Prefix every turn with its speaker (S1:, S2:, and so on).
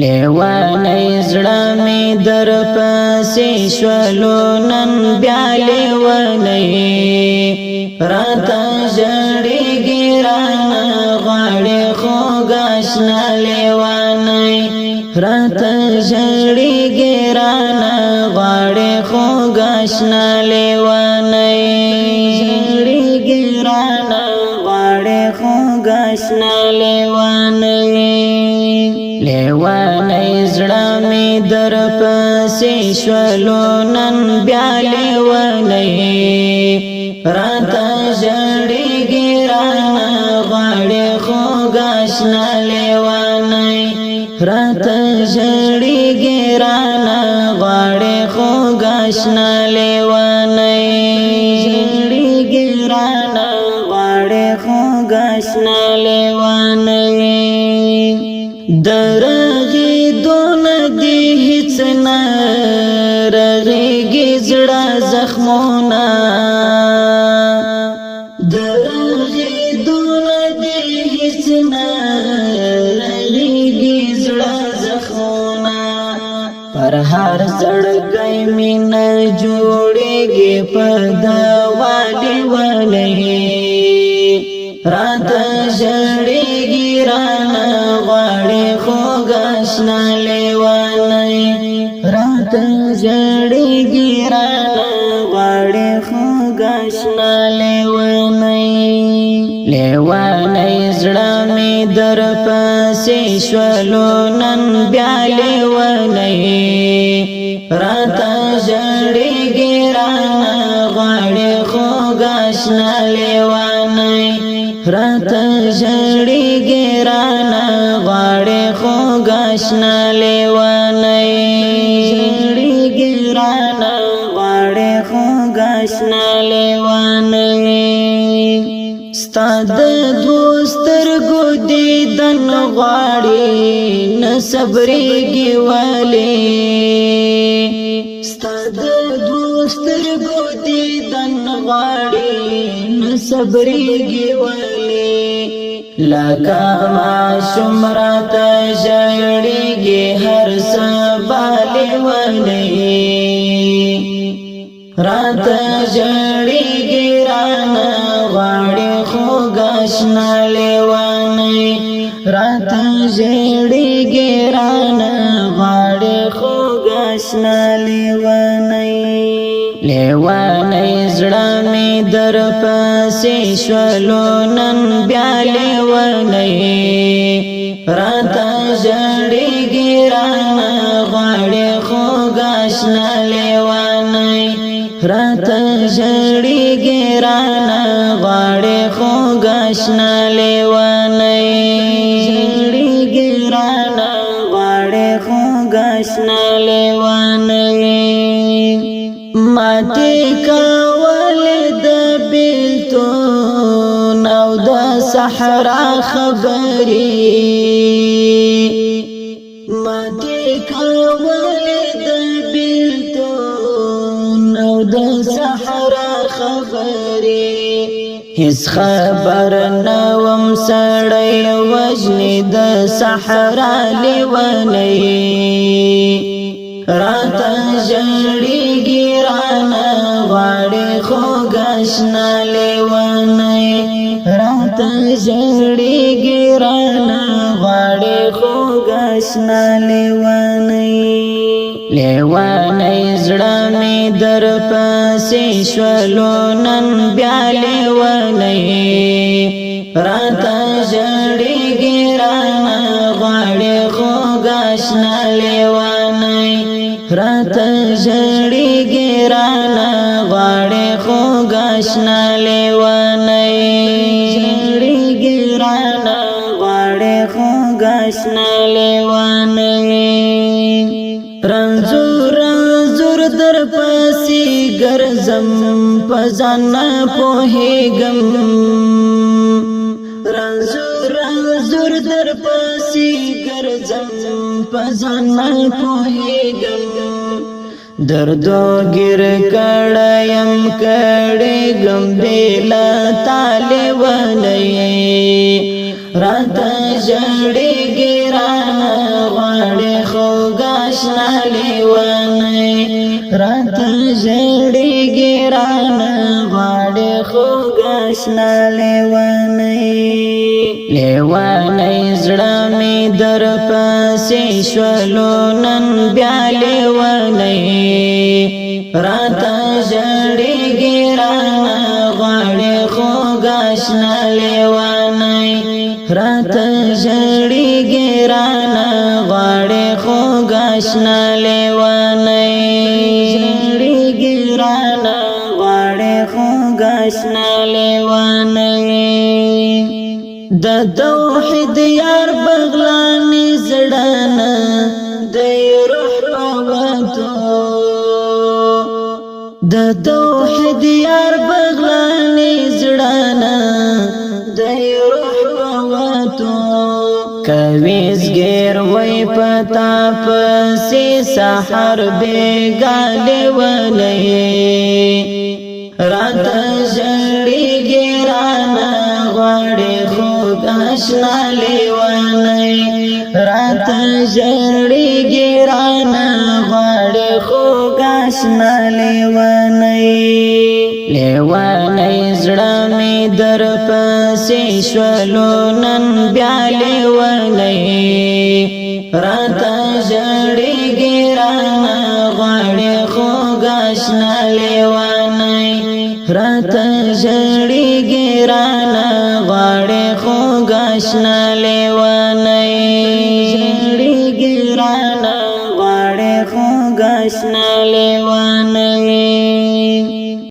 S1: لیوانی زړه می در پسې شولو نن بیا لیوانی راته ژړېږي رانه غواړي خوږ اشنا لیوانی راته ژړېږي رانه غواړي خوږ اشنا لیوانی ژړېږي رانه غواړي خوږ اشنا لیوانی لیوانی زړه می در پسې شولو نن بیا لیوانی راته ژړېږي رانه غواړي خوږ اشنا لیوانی راته ژړېږي رانه غواړي خوږ اشنا لیوانی ژړېږي رانه غواړي خوږ اشنا لیوانی درغی دون دی هیڅ نه رغیږي زړه زخمونه درغی دون دی هیڅ نه رغیږي زړه زخمونه پر هر زړګی مینه جوړیږي په دوا لیوانی راته ژړېږي رانه غواړي خوږ اشنا لیوانی راته ژړېږي رانه غواړي خوږ اشنا لیوانی لیوانی زړه می در پسې شولو نن بیا لیوانی راته ژړېږي رانه غواړي خوږ اشنا لیوانی راته ژړېږي رانه غواړي خوږ اشنا لیوانی ژړېږي رانه غواړي خوږ اشنا لیوانی ستا د دوو سترګو دیدن غواړي نه صبرېږي ولې ستا د دوو سترګو دیدن غواړي نه صبرېږي ولې لکه ماشوم راته ژړېږي هر سبا لیوانی راته ژړېږي رانه غواړي خوږ اشنا لیوانی راته ژړېږي رانه غواړي خوږ اشنا لیوانی لیوانی زړه می در پسې شولو نن بیا لیوانی راته ژړېږي رانه غواړي خوږ اشنا لیوانی راته ژړېږي رانه غواړي خوږ اشنا لیوانی ژړېږي رانه غواړي خوږ اشنا لیوانی ماتی کول د بیلتون او د صحرا خبرې ماتی کول د بیلتون او د صحرا خبرې هیڅ خبر نه وم سړی وژني د صحرا لیونی راته ژړېږي رانه غواړي خوږ اشنا لیوانی راته ژړېږي رانه غواړي خوږ اشنا لیوانی لیوانی زړه می در پسې شولو نن بیا لیوانی راته ژړېږي رانه غواړي خوږ اشنا لیوانی راته ژړېږي رانه غواړي خوږ اشنا لیوانی ژړېږي رانه غواړي خوږ اشنا لیوانی رنځور رنځور در پسې ګرځم په ځان نه پوهېږم رنځور رنځور در پسې ګرځم په ځان نه پوهېږم دردو ګیر کړیم کړېږم بېله تا لیونی راته ژړېږي رانه غواړي آشنا لیوانی رات جڑی گیران غاڑی خوگ آشنا لیوانی لیوانی زڑا می در پاسی شولو نن بیا لیوانی رات جڑی گیران غاڑی خوگ آشنا لیوانی رات جڑی گیران غاڑی خوگ آشنا لیوانی جڑی گیران غاڑی خوگ آشنا لیوانی د توحید یار بغلانی زڑانا دی روح پواتو د توحید یار بغلانی زڑانا دی روح پواتو کویز گیر وی پتا پسی سحر بیگالی ولی رات جڑی گیرانا غاڑی خوگ آشنا لیوانی رات جڑی گیرانا غاڑی خوگ آشنا لیوانی لیوانی زڑا می در پسی شولو نن بیا لیوانی رات جڑی گیرانا غاڑی خوگ آشنا لیوانی رات جڑی گیرانا غاڑی خوگ آشنا لیوانی جڑی گیرانا غاڑی خوگ آشنا لیوانی